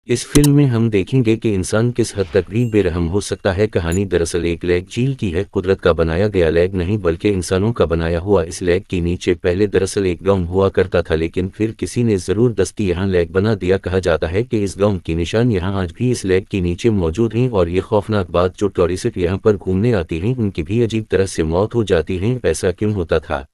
इस फिल्म में हम देखेंगे कि इंसान किस हद तक भी बेरहम हो सकता है। कहानी दरअसल एक लेक झील की है। कुदरत का बनाया गया लेक नहीं बल्कि इंसानों का बनाया हुआ। इस लेक के नीचे पहले दरअसल एक गांव हुआ करता था, लेकिन फिर किसी ने ज़रूर दस्ती यहाँ लेक बना दिया। कहा जाता है कि इस गाँव की निशान यहाँ आज भी इस लेक के नीचे मौजूद हैं, और ये खौफनाक बात, जो टूरिस्ट यहाँ पर घूमने आती हैं उनकी भी अजीब तरह से मौत हो जाती है। ऐसा क्यों होता था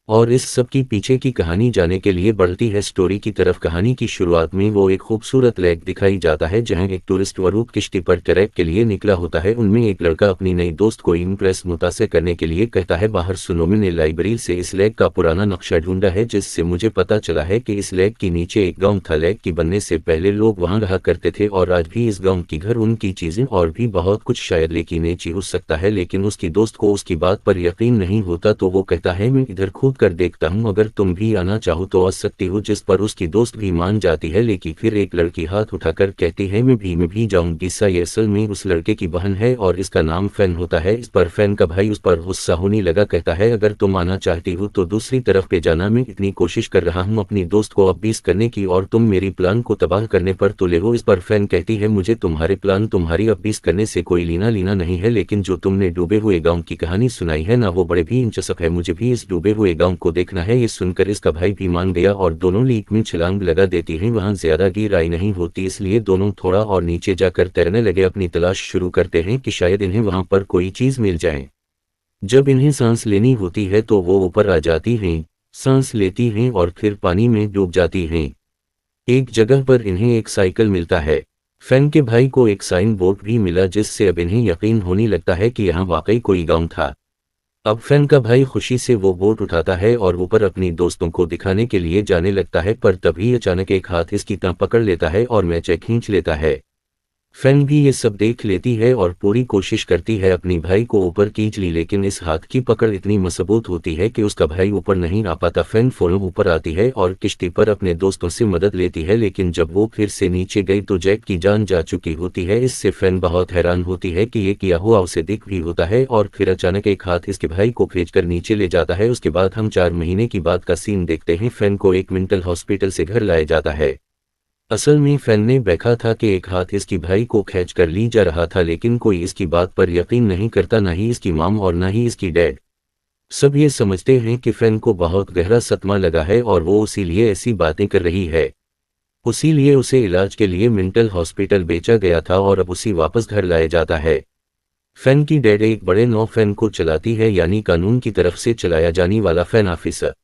और इस सब की पीछे की कहानी जानने के लिए बढ़ती है स्टोरी की तरफ। कहानी की शुरुआत में वो एक खूबसूरत लेक दिखाई जाता है जहां एक टूरिस्ट वरूप किश्ती पर ट्रैक के लिए निकला होता है। उनमें एक लड़का अपनी नई दोस्त को इम्प्रेस मुतासिर करने के लिए कहता है, बाहर सुनो, मैंने लाइब्रेरी से इस लेक का पुराना नक्शा ढूंढा है जिससे मुझे पता चला है कि इस लेक के नीचे एक गाँव था। लेक की बनने से पहले लोग वहाँ रहा करते थे और आज भी इस गाँव की घर, उनकी चीजें और भी बहुत कुछ शायद लेकिन नीचे हो सकता है। लेकिन उसकी दोस्त को उसकी बात पर यकीन नहीं होता तो वो कहता है, मैं इधर खोद कर देखता हूँ, अगर तुम भी आना चाहो तो आ सकती हो। जिस पर उसकी दोस्त भी मान जाती है, लेकिन फिर एक लड़की हाथ उठाकर कहती है, मैं भी जाऊंगी। सा ये असल में उस लड़के की बहन है और इसका नाम फैन होता है। इस पर फैन का भाई उस पर गुस्सा होने लगा, कहता है, अगर तुम आना चाहती हो तो दूसरी तरफ पे जाना, मैं इतनी कोशिश कर रहा हूँ अपनी दोस्त को अपीस करने की और तुम मेरी प्लान को तबाह करने पर तुले हो। इस पर फैन कहती है, मुझे तुम्हारे प्लान, तुम्हारी अपीस करने से कोई लीना नहीं है, लेकिन जो तुमने डूबे हुए गाँव की कहानी सुनाई है ना, वो बड़े भी दिलचस्प है, मुझे भी इस डूबे हुए गाँव को देखना है। ये सुनकर इसका भाई भी मान गया और दोनों लीक में छलांग लगा देती हैं। वहां ज्यादा गहराई नहीं होती, इसलिए दोनों थोड़ा और नीचे जाकर तैरने लगे। अपनी तलाश शुरू करते हैं कि शायद इन्हें वहां पर कोई चीज मिल जाए। जब इन्हें सांस लेनी होती है तो वो ऊपर आ जाती हैं, सांस लेती हैं और फिर पानी में डूब जाती हैं। एक जगह पर इन्हें एक साइकिल मिलता है। फैन के भाई को एक साइन बोर्ड भी मिला जिससे अब इन्हें यकीन होने लगता है कि यहाँ वाकई कोई गांव था। अब फैन का भाई खुशी से वो बोट उठाता है और ऊपर अपनी दोस्तों को दिखाने के लिए जाने लगता है, पर तभी अचानक एक हाथ इसकी टांग पकड़ लेता है और मैचे खींच लेता है। फैन भी ये सब देख लेती है और पूरी कोशिश करती है अपनी भाई को ऊपर खींच ली, लेकिन इस हाथ की पकड़ इतनी मजबूत होती है कि उसका भाई ऊपर नहीं आ पाता। फैन फौरन ऊपर आती है और किश्ती पर अपने दोस्तों से मदद लेती है, लेकिन जब वो फिर से नीचे गई तो जैक की जान जा चुकी होती है। इससे फैन बहुत हैरान होती है कि ये किया हुआ उसे दिख भी होता है और फिर अचानक एक हाथ इसके भाई को खींचकर नीचे ले जाता है। उसके बाद हम 4 महीने की बात का सीन देखते हैं। फैन को एक मेंटल हॉस्पिटल से घर लाया जाता है। असल में फैन ने देखा था कि एक हाथ इसकी भाई को खींच कर ली जा रहा था, लेकिन कोई इसकी बात पर यकीन नहीं करता, ना ही इसकी माम और ना ही इसकी डैड। सब ये समझते हैं कि फैन को बहुत गहरा सदमा लगा है और वो उसीलिए ऐसी बातें कर रही है। उसीलिए उसे इलाज के लिए मेंटल हॉस्पिटल बेचा गया था और अब उसी वापस घर लाया जाता है। फैन की डैड एक बड़े नौ फैन को चलाती है, यानी कानून की तरफ से चलाया जाने वाला फैन ऑफिसर।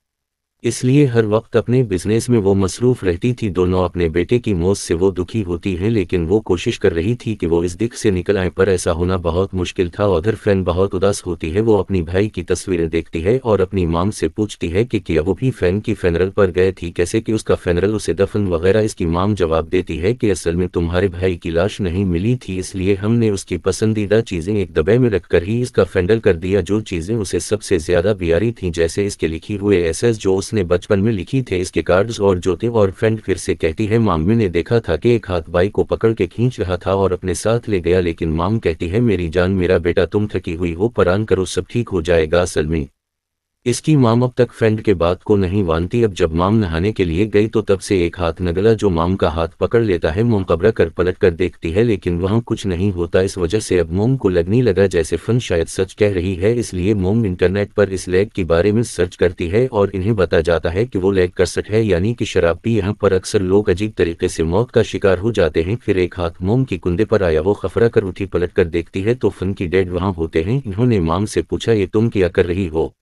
इसलिए हर वक्त अपने बिजनेस में वो मसरूफ रहती थी। दोनों अपने बेटे की मौत से वो दुखी होती हैं, लेकिन वो कोशिश कर रही थी कि वो इस दिख से निकल आए, पर ऐसा होना बहुत मुश्किल था। उधर फैन बहुत उदास होती है। वो अपनी भाई की तस्वीरें देखती है और अपनी माम से पूछती है कि क्या वो भी फैन की फेनरल पर गए थी, कैसे कि उसका फेनरल, उसे दफन वगैरह। इसकी माम जवाब देती है कि असल में तुम्हारे भाई की लाश नहीं मिली थी, इसलिए हमने उसकी पसंदीदा चीजें एक डब्बे में रखकर ही इसका फेंडल कर दिया। जो चीजें उसे सबसे ज्यादा प्यारी थी, जैसे इसके लिखी हुए एसएस जो उसने बचपन में लिखी थे, इसके कार्ड्स और जूते। और फ्रेंड फिर से कहती है, मामी ने देखा था कि एक हाथ बाइक को पकड़ के खींच रहा था और अपने साथ ले गया, लेकिन माम कहती है, मेरी जान, मेरा बेटा, तुम थकी हुई हो, परान करो, सब ठीक हो जाएगा। असल में इसकी माम अब तक फ्रेंड के बात को नहीं मानती। अब जब माम नहाने के लिए गई तो तब से एक हाथ नगला जो माम का हाथ पकड़ लेता है। मोम घबरा कर पलट कर देखती है, लेकिन वहां कुछ नहीं होता। इस वजह से अब मोम को लगने लगा जैसे फन शायद सच कह रही है, इसलिए मोम इंटरनेट पर इस लेक के बारे में सर्च करती है और इन्हें बता जाता है कि वो लेक कसट है, यानी कि शराब पी यहाँ पर अक्सर लोग अजीब तरीके से मौत का शिकार हो जाते हैं। फिर एक हाथ मोम की कुंदे पर आया, वो खफरा कर उठी, पलट कर देखती है तो फन की डैड वहां होते हैं। इन्होंने माम से पूछा, ये तुम क्या कर रही हो?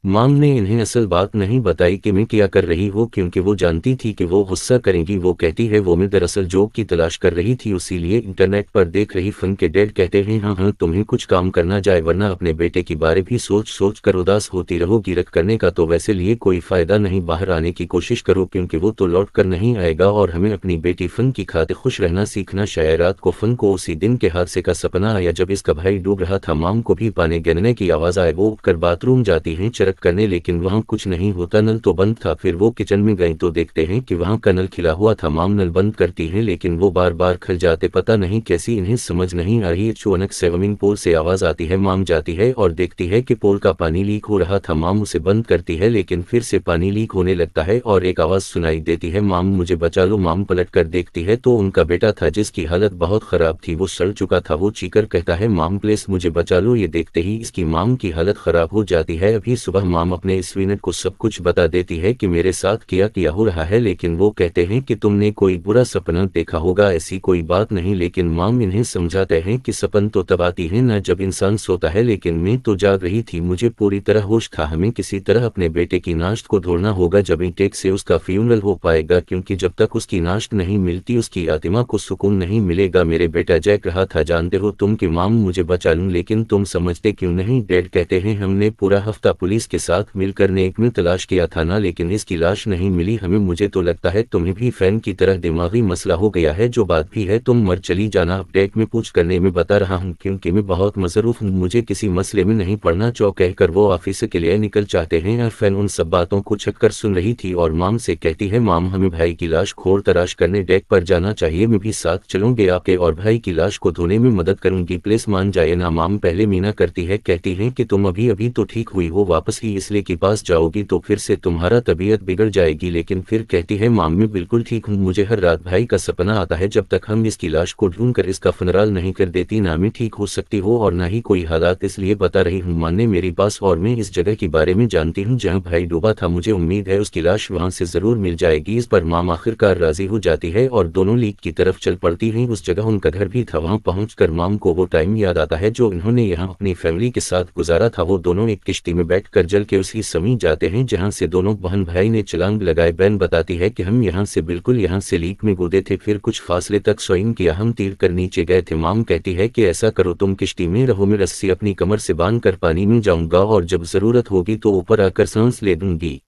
माम ने इन्हें असल बात नहीं बताई कि मैं क्या कर रही हूँ, क्योंकि वो जानती थी कि वो गुस्सा करेंगी। वो कहती है, वो मैं दरअसल जॉब की तलाश कर रही थी, उसीलिए इंटरनेट पर देख रही। फन के डैड कहते हैं, हाँ हाँ, तुम्हें कुछ काम करना जाए, वरना अपने बेटे के बारे भी सोच सोच कर उदास होती रहोगी। रख करने का तो वैसे लिए कोई फायदा नहीं, बाहर आने की कोशिश करो, क्योंकि वो तो लौट कर नहीं आएगा और हमें अपनी बेटी फन की खातिर खुश रहना सीखना। शायद रात को फन को उसी दिन के हादसे का सपना आया जब इसका भाई डूब रहा था। माम को भी पानी गिरने की आवाज आए, वो उठकर बाथरूम जाती हैं। चरक करने, लेकिन वहाँ कुछ नहीं होता, नल तो बंद था। फिर वो किचन में गई तो देखते हैं कि वहाँ का नल खिला हुआ था। माम नल बंद करती हैं लेकिन वो बार बार खुल जाते, पता नहीं कैसी इन्हें समझ नहीं आ रही। अचानक स्विमिंग पूल से आवाज़ आती है। माम जाती है और देखती है कि पूल का पानी लीक हो रहा था। माम उसे बंद करती है लेकिन फिर से पानी लीक होने लगता है और एक आवाज़ सुनाई देती है, माम मुझे बचा लो। माम पलट कर देखती है तो उनका बेटा था जिसकी हालत बहुत ख़राब थी, वो सड़ चुका था। वो चीखकर कहता है, माम प्लीज मुझे बचा लो। ये देखते ही इसकी माम की हालत ख़राब हो जाती है। अभी सुबह माम अपने स्वीनट को सब कुछ बता देती है कि मेरे साथ क्या किया हो रहा है, लेकिन वो कहते हैं कि तुमने कोई बुरा सपना देखा होगा, ऐसी कोई बात नहीं। लेकिन माम इन्हें समझाते हैं कि सपन तो तब आती है ना जब इंसान सोता है, लेकिन मैं तो जाग रही थी, मुझे पूरी तरह होश था। हमें किसी तरह अपने बेटे की नाश्त को ढूंढना होगा, जब इंटेक से उसका फ्यूनरल हो पाएगा, क्योंकि जब तक उसकी नाश्त नहीं मिलती उसकी आत्मा को सुकून नहीं मिलेगा। मेरे बेटा जैक रहा था, जानते हो तुम कि माम मुझे बचा लूं, लेकिन तुम समझते क्यों नहीं। डैड कहते हैं, हमने पूरा हफ्ता पुलिस के साथ मिलकर नेक में तलाश किया था ना, लेकिन इसकी लाश नहीं मिली हमें। मुझे तो लगता है तुम्हें भी फैन की तरह दिमागी मसला हो गया है, जो बात भी है तुम मर चली जाना। अपडेट में पूछ करने में बता रहा हूँ क्योंकि मैं बहुत मसरूफ हूँ, मुझे किसी मसले में नहीं पड़ना। चौ कहकर वो ऑफिस के लिए निकल जाते हैं और फैन उन सब बातों को छककर सुन रही थी और माम से कहती है, माम हमें भाई की लाश खोर तलाश करने डेक पर जाना चाहिए, मैं भी साथ चलूंगी, आपके और भाई की लाश को धोने में मदद करूंगी, प्लीज मान जाए ना। माम पहले मीना करती है, कहती है कि तुम अभी अभी तो ठीक हुई हो, वापस ही इसलिए के पास जाओगी तो फिर से तुम्हारा तबीयत बिगड़ जाएगी। लेकिन फिर कहती है, माम मैं बिल्कुल ठीक हूँ, मुझे हर रात भाई का सपना आता है, जब तक हम इसकी लाश को ढूंढ कर इसका फनराल नहीं कर देती ना मैं ठीक हो सकती हो और ना ही कोई हालात, इसलिए बता रही हूँ मानने मेरी बात। और मैं इस जगह के बारे में जानती हूँ जहाँ भाई डूबा था, मुझे उम्मीद है उसकी लाश वहाँ से जरूर मिल जाएगी। इस पर माम आखिरकार राजी हो जाती है और दोनों लीक की तरफ चल पड़ती हैं। उस जगह उनका घर भी था, वहाँ पहुंचकर माम को वो टाइम याद आता है जो इन्होंने यहाँ अपनी फैमिली के साथ गुजारा था। वो दोनों एक किश्ती में बैठकर जल के उसी समय जाते हैं जहाँ से दोनों बहन भाई ने छलांग लगाए। बहन बताती है कि हम यहाँ से बिल्कुल यहाँ से लीक में कूदे थे, फिर कुछ फासले तक स्विम किया, हम तीर कर नीचे गए थे। माम कहती है कि ऐसा करो तुम किश्ती में रहो, मैं रस्सी अपनी कमर से बांध कर पानी में जाऊंगा और जब जरूरत होगी तो ऊपर आकर सांस ले दूंगी।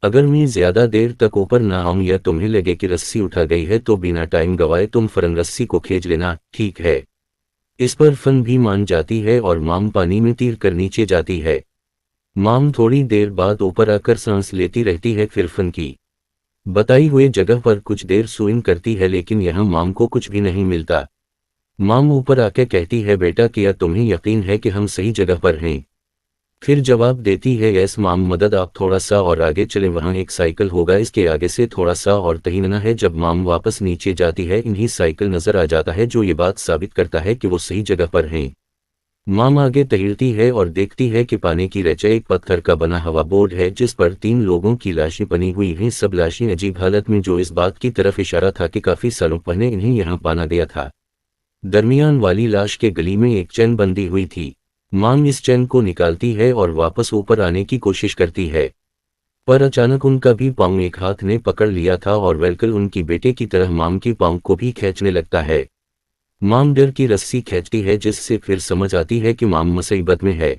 अगर मैं ज्यादा देर तक ऊपर ना आऊं या तुम्हें लगे कि रस्सी उठा गई है तो बिना टाइम गवाए तुम फौरन रस्सी को खींच लेना, ठीक है। इस पर फन भी मान जाती है और माम पानी में तीर कर नीचे जाती है। माम थोड़ी देर बाद ऊपर आकर सांस लेती रहती है, फिर फन की बताई हुई जगह पर कुछ देर स्विम करती है, लेकिन यहाँ माम को कुछ भी नहीं मिलता। माम ऊपर आके कहती है, बेटा क्या तुम्हें यकीन है कि हम सही जगह पर हैं? फिर जवाब देती है, यस माम, मदद आप थोड़ा सा और आगे चलें, वहाँ एक साइकिल होगा, इसके आगे से थोड़ा सा और तहीना है। जब माम वापस नीचे जाती है इन्हीं साइकिल नजर आ जाता है जो ये बात साबित करता है कि वो सही जगह पर हैं। माम आगे टहलती है और देखती है कि पानी की रेचा एक पत्थर का बना हवा बोर्ड है जिस पर 3 लोगों की लाशें बनी हुई हैं, सब लाशें अजीब हालत में, जो इस बात की तरफ इशारा था कि काफी सालों पहले इन्हें यहाँ पाना गया था। दरमियान वाली लाश के गली में एक चैन बंधी हुई थी। माम इस चैन को निकालती है और वापस ऊपर आने की कोशिश करती है, पर अचानक उनका भी पांव एक हाथ ने पकड़ लिया था और वेलकल उनकी बेटे की तरह माम के पांव को भी खींचने लगता है। माम डर की रस्सी खींचती है जिससे फिर समझ आती है कि माम मुसीबत में है।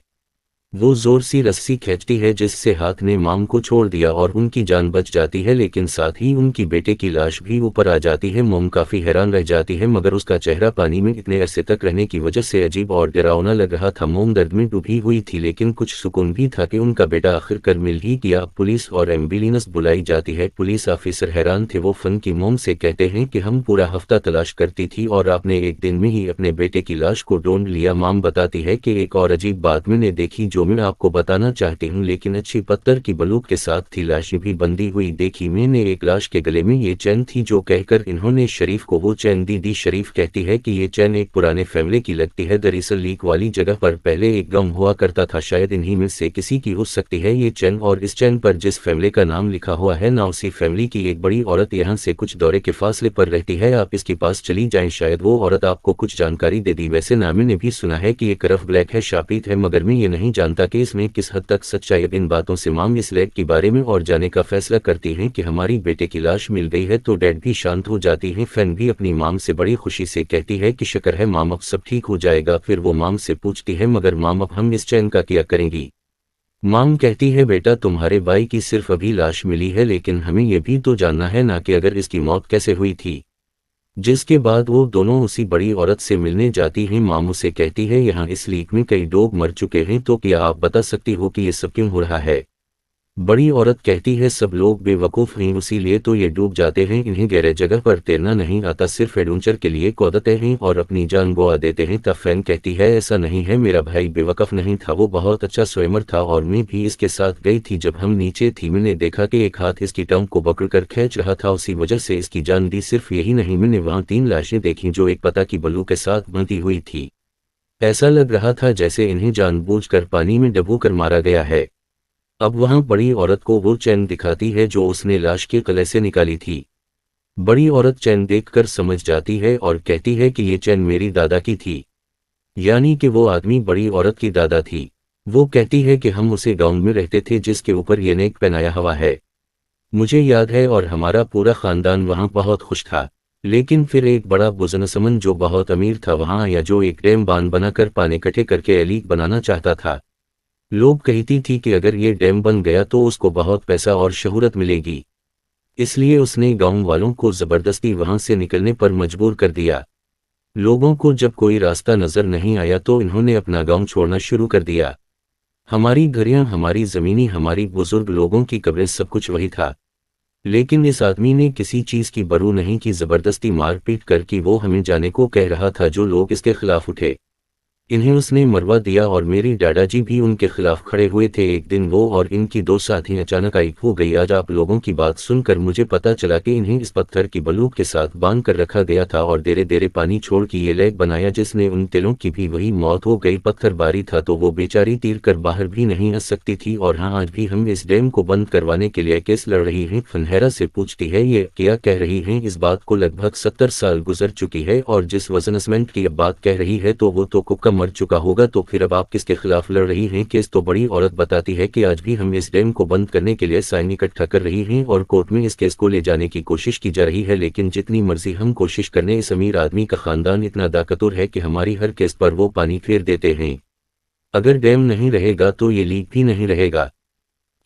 वो जोर सी रस्सी खींचती है जिससे हाथ ने माम को छोड़ दिया और उनकी जान बच जाती है, लेकिन साथ ही उनकी बेटे की लाश भी ऊपर आ जाती है। मोम काफी हैरान रह जाती है, मगर उसका चेहरा पानी में इतने अरसे तक रहने की वजह से अजीब और डरावना लग रहा था। मोम दर्द में डूबी हुई थी, लेकिन कुछ सुकून भी था कि उनका बेटा आखिरकार मिल ही गया। पुलिस और एम्बुलेंस बुलाई जाती है। पुलिस ऑफिसर हैरान थे, वो फन की मोम से कहते हैं कि हम पूरा हफ्ता तलाश करती थी और आपने एक दिन में ही अपने बेटे की लाश को ढूंढ लिया। माम बताती है कि एक और अजीब बात मैंने देखी जो मैं आपको बताना चाहती हूँ, लेकिन अच्छी पत्थर की बलूक के साथ थी, लाशें भी बंधी हुई देखी मैंने। एक लाश के गले में ये चैन थी जो कहकर इन्होंने शरीफ को वो चैन दी। शरीफ कहती है कि ये चैन एक पुराने फैमिली की लगती है, दरअसल लीक वाली जगह पर पहले एक गांव हुआ करता था, शायद इन्हीं में से किसी की हो सकती है ये चैन, और इस चैन पर जिस फैमिली का नाम लिखा हुआ है ना उसी फैमिली की एक बड़ी औरत यहाँ से कुछ दौरे के फासले पर रहती है, आप इसके पास चली जाएं, शायद वो औरत आपको कुछ जानकारी दे दी। वैसे ना मैंने भी सुना है कि ये करफ ब्लैक है, शापित है, मगर मैं ये नहीं जानता कि इसमें किस हद तक सच्चाई। इन बातों से माम इस लैब के बारे में और जाने का फैसला करती हैं कि हमारी बेटे की लाश मिल गई है, तो डैड भी शांत हो जाती हैं। फैन भी अपनी माम से बड़ी खुशी से कहती है कि शुक्र है माम, अब सब ठीक हो जाएगा। फिर वो माम से पूछती है, मगर माम अब हम इस चैन का क्या करेंगी? माम कहती है, बेटा तुम्हारे भाई की सिर्फ अभी लाश मिली है, लेकिन हमें यह भी तो जानना है ना कि अगर इसकी मौत कैसे हुई थी। जिसके बाद वो दोनों उसी बड़ी औरत से मिलने जाती हैं। माम उसे कहती है यहाँ इस लीक में कई लोग मर चुके हैं, तो क्या आप बता सकती हो कि ये सब क्यों हो रहा है? बड़ी औरत कहती है सब लोग बेवकूफ़ हैं, इसीलिए तो ये डूब जाते हैं, इन्हें गहरे जगह पर तैरना नहीं आता, सिर्फ एडवेंचर के लिए कूदते हैं और अपनी जान गंवा देते हैं। तब फैन कहती है ऐसा नहीं है, मेरा भाई बेवकूफ़ नहीं था, वो बहुत अच्छा स्विमर था और मैं भी इसके साथ गई थी। जब हम नीचे थी मैंने देखा कि एक हाथ इसकी टांग को पकड़कर खींच रहा था, उसी वजह से इसकी जान दी। सिर्फ यही नहीं, मैंने वहाँ 3 लाशें देखी जो एक पता की बल्लू के साथ बंधी हुई थी। ऐसा लग रहा था जैसे इन्हें जानबूझकर पानी में डुबोकर मारा गया है। अब वहां बड़ी औरत को वो चैन दिखाती है जो उसने लाश के गले से निकाली थी। बड़ी औरत चैन देखकर समझ जाती है और कहती है कि ये चैन मेरी दादा की थी, यानी कि वो आदमी बड़ी औरत की दादा थी। वो कहती है कि हम उसे गांव में रहते थे जिसके ऊपर ये नेक पहनाया हुआ है, मुझे याद है, और हमारा पूरा खानदान वहां बहुत खुश था। लेकिन फिर एक बड़ा बुज़नसमन जो बहुत अमीर था वहां आया, जो एक डैम बांध बनाकर पानी इकट्ठे करके लीक बनाना चाहता था। लोग कहती थी कि अगर ये डैम बन गया तो उसको बहुत पैसा और शोहरत मिलेगी, इसलिए उसने गांव वालों को जबरदस्ती वहां से निकलने पर मजबूर कर दिया। लोगों को जब कोई रास्ता नजर नहीं आया तो इन्होंने अपना गांव छोड़ना शुरू कर दिया। हमारी घरियां, हमारी जमीनी, हमारी बुजुर्ग लोगों की कब्रें, सब कुछ वही था। लेकिन इस आदमी ने किसी चीज की बरू नहीं की, जबरदस्ती मारपीट करके वो हमें जाने को कह रहा था। जो लोग इसके खिलाफ उठे इन्हें उसने मरवा दिया और मेरी दादाजी भी उनके खिलाफ खड़े हुए थे। एक दिन वो और इनकी 2 साथी अचानक गायब हो गई। आज आप लोगों की बात सुनकर मुझे पता चला कि इन्हें इस पत्थर की बलूक के साथ बांध कर रखा गया था और देरे देरे पानी छोड़ के ये लेक बनाया, जिसने उन तिलों की भी वही मौत हो गई। पत्थर बारी था तो वो बेचारी तीर कर बाहर भी नहीं आ सकती थी। और हाँ, आज भी हम इस डैम को बंद करवाने के लिए केस लड़ रही हैं। फनहेरा से पूछती है ये क्या कह रही हैं? इस बात को लगभग 70 साल गुजर चुकी है और जिस वजनसमेंट की अब बात कह रही है तो वो तो कुक्का मर चुका होगा, तो फिर अब आप किसके खिलाफ लड़ रही हैं? केस तो बड़ी औरत बताती है कि आज भी हम इस डैम को बंद करने के लिए साइन इकट्ठा कर रही हैं और कोर्ट में इस केस को ले जाने की कोशिश की जा रही है। लेकिन जितनी मर्जी हम कोशिश करने, इस अमीर आदमी का खानदान इतना ताकतवर है कि हमारी हर केस पर वो पानी फेर देते हैं। अगर डैम नहीं रहेगा तो ये लीक भी नहीं रहेगा,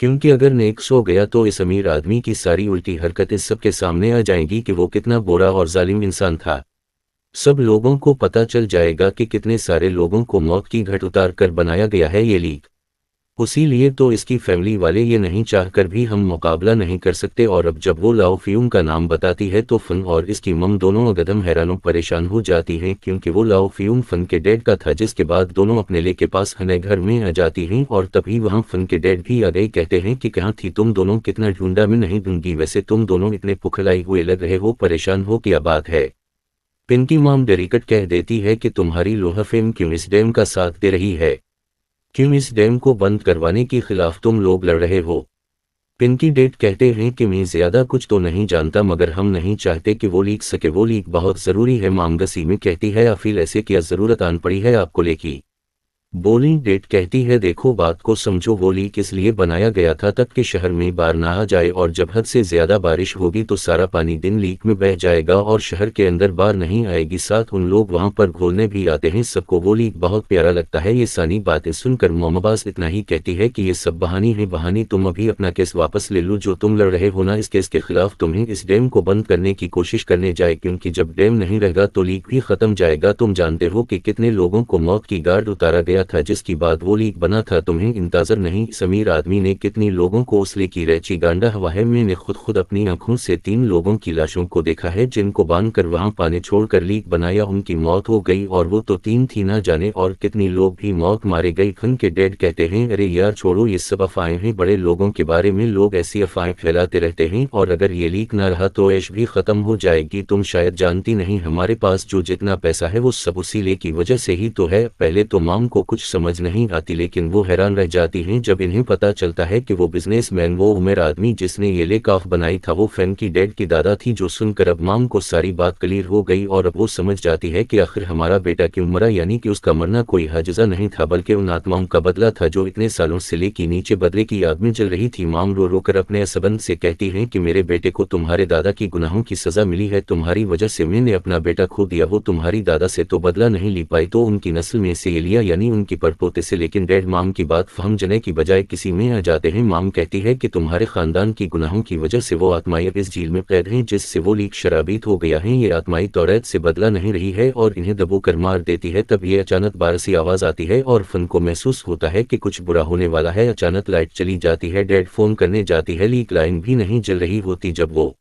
क्योंकि अगर नेक सो गया तो इस अमीर आदमी की सारी उल्टी हरकतें सबके सामने आ जाएंगी कि वो कितना बुरा और जालिम इंसान था। सब लोगों को पता चल जाएगा कि कितने सारे लोगों को मौत की घट उतार कर बनाया गया है ये लीक। उसी लिए तो इसकी फैमिली वाले ये नहीं चाहकर भी हम मुकाबला नहीं कर सकते। और अब जब वो लाओ फ्यूम का नाम बताती है तो फन और इसकी मम दोनों अगदम हैरानों परेशान हो जाती हैं, क्योंकि वो लाओ फ्यूम फन के डैड का था। जिसके बाद दोनों अपने ले के पास हने घर में आ जाती हैं और तभी वहाँ फन के डैड भी आ गए। कहते हैं कि कहाँ थी तुम दोनों, कितना ढूंढा, मैं नहीं दूंगी, वैसे तुम दोनों इतने पुखलाई हुए लग रहे हो, परेशान हो, क्या बात है? पिंकी मॉम डरीकट कह देती है कि तुम्हारी लोहा फेम क्यों इस डैम का साथ दे रही है? क्यों इस डैम को बंद करवाने के खिलाफ तुम लोग लड़ रहे हो? पिंकी डैड कहते हैं कि मैं ज्यादा कुछ तो नहीं जानता, मगर हम नहीं चाहते कि वो लीक सके, वो लीक बहुत जरूरी है। मॉम गसी में कहती है आफिल ऐसे क्या जरूरत आन पड़ी है आपको लेकी? बोली डेट कहती है देखो बात को समझो, वो लीक इसलिए बनाया गया था तक कि शहर में बाढ़ ना आ जाए, और जब हद से ज्यादा बारिश होगी तो सारा पानी दिन लीक में बह जाएगा और शहर के अंदर बाढ़ नहीं आएगी। साथ उन लोग वहां पर घोलने भी आते हैं, सबको वो लीक बहुत प्यारा लगता है। ये सारी बातें सुनकर मोमबाज इतना ही कहती है कि ये सब बहानी है, बहानी, तुम अभी अपना केस वापस ले लो, जो तुम लड़ रहे हो ना इस केस के खिलाफ, तुम्हें इस डैम को बंद करने की कोशिश करने जाए, क्योंकि जब डैम नहीं रहेगा तो लीक भी खत्म जाएगा। तुम जानते हो कि कितने लोगों को मौत की गार्ड उतारा गया था जिसकी बाद वो लीक बना था, तुम्हें इंतजार नहीं? समीर आदमी ने कितनी लोगों को उस लीक की रैची गांडा हुआ है। मैंने खुद अपनी आंखों से 3 लोगों की लाशों को देखा है जिनको बांध कर वहां पानी छोड़कर लीक बनाया, उनकी मौत हो गई, और वो तो 3 थी, ना जाने और कितनी लोग भी मौत मारे गई। खन के डैड कहते हैं अरे यार छोड़ो, ये सब अफवाहें हैं, बड़े लोगों के बारे में लोग ऐसी अफवाहें फैलाते रहते हैं, और अगर ये लीक ना रहा तो ऐश भी खत्म हो जाएगी। तुम शायद जानती नहीं, हमारे पास जो जितना पैसा है वो सब उसी लीक की वजह से ही तो है। पहले तो माम को कुछ समझ नहीं आती, लेकिन वो हैरान रह जाती हैं जब इन्हें पता चलता है कि वो बिजनेसमैन, वो उमेर आदमी जिसने ये लेक ऑफ बनाई था, वो फैन की डैड की दादा थी। जो सुनकर अब माम को सारी बात क्लियर हो गई और अब वो समझ जाती है कि आखिर हमारा बेटा क्यों मरा, यानी कि उसका मरना कोई हाजिजा नहीं था बल्कि उन आत्माओं का बदला था जो इतने सालों से लेके नीचे बदले की आग में जल रही थी। माम रो रो कर अपने सबंध से कहती हैं कि मेरे बेटे को तुम्हारे दादा की गुनाहों की सजा मिली है, तुम्हारी वजह से मैंने अपना बेटा खो दिया, वो तुम्हारी दादा से तो बदला नहीं ली पाई तो उनकी नस्ल में से ये लिया, यानी उनकी परपोते से, लेकिन डैड माम की बात फहम जाने की बजाय किसी में आ जाते हैं। माम कहती है कि तुम्हारे खानदान की गुनाहों की वजह से वो आत्माएं अब इस झील में कैद हैं जिससे वो लीक शराबीत हो गया है। ये आत्माएं तौरेत से बदला नहीं रही है और इन्हें दबोकर मार देती है। तब ये अचानक बारसी आवाज आती है और फन को महसूस होता है कि कुछ बुरा होने वाला है। अचानक लाइट चली जाती है। डैड फोन करने जाती है, लीक लाइन भी नहीं जल रही होती। जब वो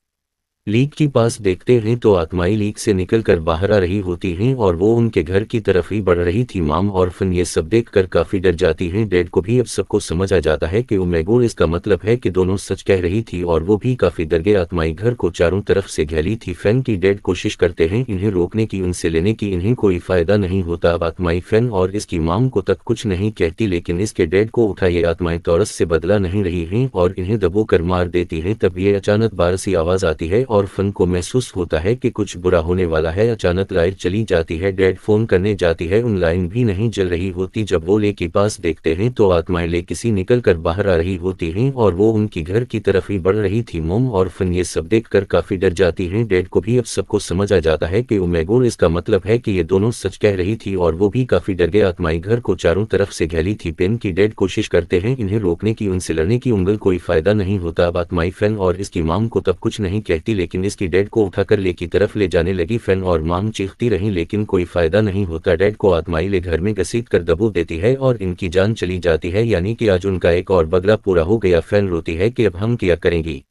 लीक के पास देखते हैं तो आत्माएं लीक से निकलकर बाहर आ रही होती हैं और वो उनके घर की तरफ ही बढ़ रही थी। माम और फन ये सब देखकर काफी डर जाती हैं। डैड को भी अब सबको समझ आ जाता है कि ओमेगोर इसका मतलब है कि दोनों सच कह रही थी और वो भी काफी डर गए। आत्माएं घर को चारों तरफ से घेरी थी। फैन की डैड कोशिश करते हैं इन्हें रोकने की, उनसे लेने की, इन्हें कोई फायदा नहीं होता। अब आत्माएं फैन और इसकी माम को तक कुछ नहीं कहती, लेकिन इसके डैड को उठा ये आत्माएं तौरस से बदला नहीं रही हैं और इन्हें दबोकर मार देती हैं। तब ये अचानक बारसी आवाज आती है और फन को महसूस होता है कि कुछ बुरा होने वाला है। अचानक लाइट चली जाती है। डैड फोन करने जाती है, उन लाइन भी नहीं जल रही होती। जब वो ले के पास देखते हैं तो आत्माएं ले किसी निकल कर बाहर आ रही होती हैं और वो उनकी घर की तरफ ही बढ़ रही थी। मोम और फन ये सब देखकर काफी डर जाती हैं। डैड को भी अब सबको समझ आ जाता है कि ओमेगोर इसका मतलब है कि ये दोनों सच कह रही थी और वो भी काफी डर गए। आत्माएं घर को चारों तरफ से घेरी थी। पेन की डैड कोशिश करते हैं इन्हें रोकने की, उनसे लड़ने की, उंगल कोई फायदा नहीं होता। अब आत्माएं फैन और इसकी माम को तब कुछ नहीं कहती, लेकिन इसकी डैड को उठाकर ले की तरफ ले जाने लगी। फैन और माम चीखती रहीं लेकिन कोई फायदा नहीं होता। डैड को आत्माई ले घर में घसीट कर दबो देती है और इनकी जान चली जाती है, यानी कि आज उनका एक और बदला पूरा हो गया। फैन रोती है कि अब हम क्या करेंगी।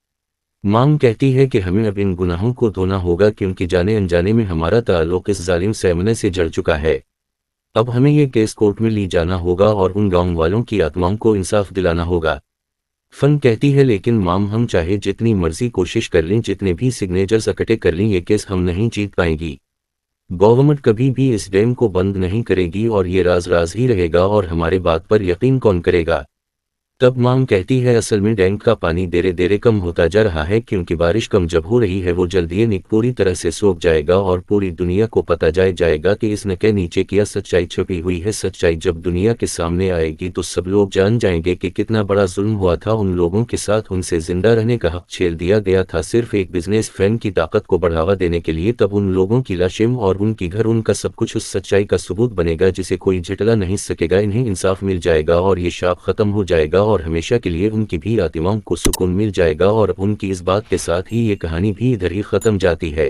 माम कहती है कि हमें अब इन गुनाहों को धोना होगा क्योंकि जाने अनजाने में हमारा ताल्लुक इस जालिम सैमने से जड़ चुका है। अब हमें ये केस कोर्ट में ले जाना होगा और उन गांव वालों की आत्माओं को इंसाफ दिलाना होगा। फन कहती है लेकिन माम हम चाहे जितनी मर्जी कोशिश कर लें, जितने भी सिग्नेचर्स इकट्ठे कर लें, ये केस हम नहीं जीत पाएंगी। गवर्नमेंट कभी भी इस डैम को बंद नहीं करेगी और ये राज राज ही रहेगा और हमारे बात पर यकीन कौन करेगा। तब माम कहती है असल में डैम का पानी देरे देरे कम होता जा रहा है क्योंकि बारिश कम जब हो रही है वो जल्दी ही पूरी तरह से सूख जाएगा और पूरी दुनिया को पता जाएगा कि इस नके नीचे क्या सच्चाई छुपी हुई है। सच्चाई जब दुनिया के सामने आएगी तो सब लोग जान जाएंगे कि कितना बड़ा जुल्म हुआ था उन लोगों के साथ, उनसे जिंदा रहने का हक छीन दिया गया था सिर्फ एक बिजनेस फैन की ताकत को बढ़ावा देने के लिए। तब उन लोगों की लाशें और उनकी घर, उनका सब कुछ उस सच्चाई का सबूत बनेगा जिसे कोई झटला नहीं सकेगा। इन्हें इंसाफ मिल जाएगा और ये शाप खत्म हो जाएगा और हमेशा के लिए उनकी भी आत्माओं को सुकून मिल जाएगा। और उनकी इस बात के साथ ही ये कहानी भी इधर ही खत्म जाती है।